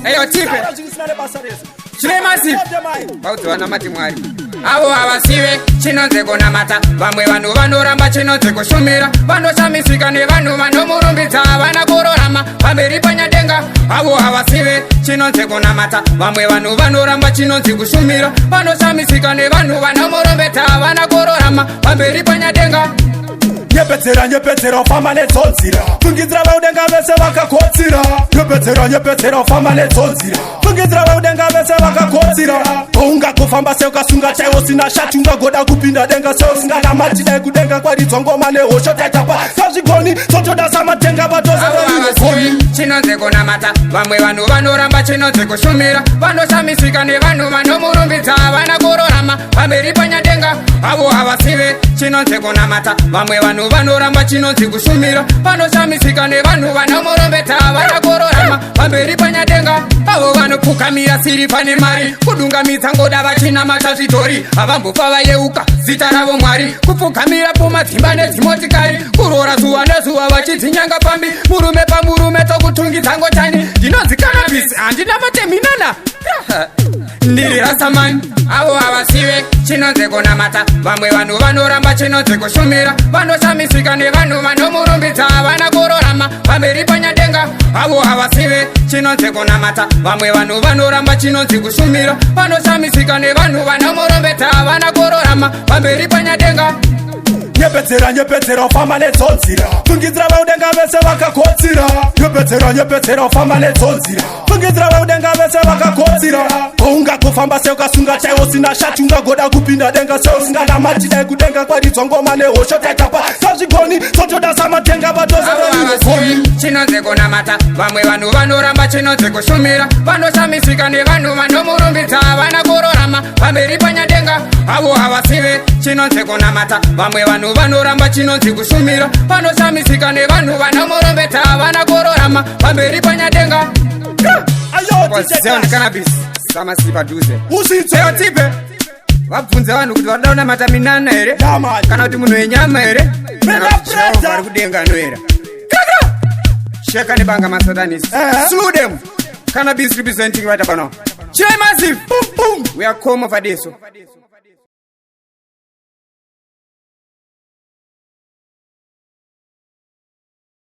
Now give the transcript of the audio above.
Eyo tipe chine masive paudzwana mati mwari avo havasive chinonze kunamata vamwe vanhu vanoramba chinonze kushumira vanoshamisika nevanhu vanomurumbidza havana kurorama pamberi panyadenga avo havasive chinonze kunamata vamwe vanhu vanoramba chinonze kushumira vanoshamisika nevanhu vanomurumbidza havana kurorama pamberi panyadenga nyepedzera ufamba nedzonzira fungidzira vaudenga vese vakakotsira nyepedzera ufamba nedzonzira fungidzira vaudenga vese vakakotsira ungakufamba seukasungwa chaiwo sina shati ungagoda kupinda denga seusinganamati dai kudenga kwaridzwa ngoma nehosho taitapa kazvigoni totoda samatenga vatozavaiogoni chinonze kunamata vamwe vanhu vanoramba chinonze kushumira vanoshamisika nevanhu vanomurumbidza havana kurorama pamberi panyadenga avo havasive chinonze kunamata vamwe vanhu vanoramba chinonzi kushumira vanoshamisika nevanhu vanomurumbidza havana kurorama pamberi panyadenga avo vanopfukamira siri pane mari kudungamidza ngoda vachinamata zvidhori havambofa vayeuka zita ravo mwari kupfukamira pumadzimba nedzimotikari kurora zuva nezuva vachidzinyanga pambi murume pamurume tokutungidza ngotani ndinonzi kanabisi handina mateminana ndiri rasamani avo havasive chinonze kunamata vamwe vanhu vanoramba chinonze kushumira vanoshamisika nevanhu vanomurumbidza havana kurorama pamberi panyadenga avo havasive chinonze kunamata vamwe vanhu vanoramba chinonze kushumira vanoshamisika nevanhu vanomurumbidza havana kurorama pamberi panyadenga nyepedzera ufamba nedzonzira fungidzira vaudenga vese vakakotsira nyepedzera ufamba nedzonzira fungidzira vaudenga vese vakakotsira ungakufamba seukasunga chaiwo sina shati ungagoda kupinda denga seusinganamati dai kudenga kwaridzwa ngoma nehosho taitapa kazvigoni totoda samatenga vatozavaiogoni chinonze kunamata vamwe vanhu vanoramba chinonze kushumira vanoshamisika nevanhu vanomurumbidza havana kurorama pamberi panyadenga avo havasive chinonze kunamata vamwe vanhu vanoramba chinonzi kushumira vanoshamisika nevanhu vanomurumbidza havana kurorama pamberi panyadenga kanabisi samasi padhuze eyo tipe vabvunze vanhu kuti vanoda kunamata minana here kana kuti munhu wenyama here vari kudenga anoera sheka nebanga masatanisi slew them cannabis representing right about now chile massive we are come over this